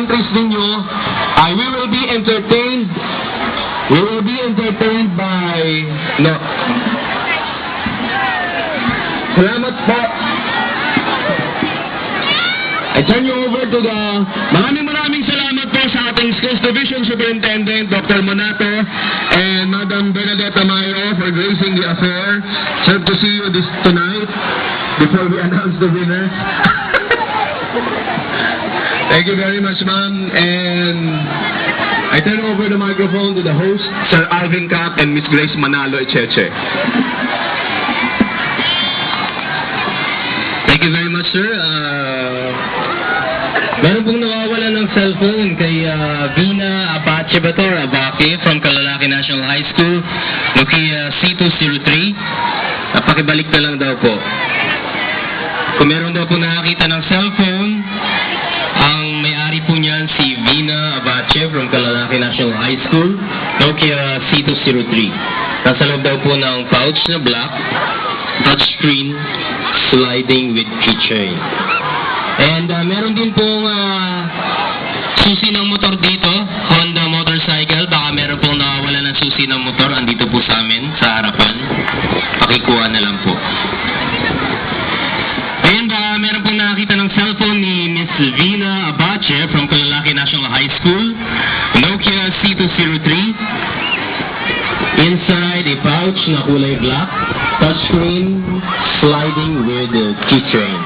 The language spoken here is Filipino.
entries ninyo, we will be entertained. We will be entertained by... No. Salamat po. I turn you over to the... Maraming salamat po sa ating Schools Division Superintendent, Dr. Monato, and Madam Bernadette Amayo for gracing the affair. Sad to see you tonight before we announce the winner. Thank you very much, ma'am. And I turn over the microphone to the host, Sir Alvin Cap and Miss Grace Manalo Echeche. Thank you very much, sir. Meron pong nawawala ng cellphone kay Vina Apache Bator Abake from Kalalaki National High School, Nokia C203. Pakibalik na lang daw po. Kung meron daw po nakakita ng cellphone, ang may-ari po niyan si Vina Apache from Kalalaki National High School, Nokia C203. Nasa loob daw po ng pouch na black, touchscreen, sliding with keychain. And meron din pong susi ng motor dito, Honda motorcycle. Baka meron pong nakawala ng susi ng motor, andito po sa amin, sa harapan. Pakikuha na lang po. And meron pong nakakita ng cellphone ni Miss Vina Abache from Kalalaki National High School, Nokia C203. Inside a pouch na kulay black, touchscreen, sliding with keychain.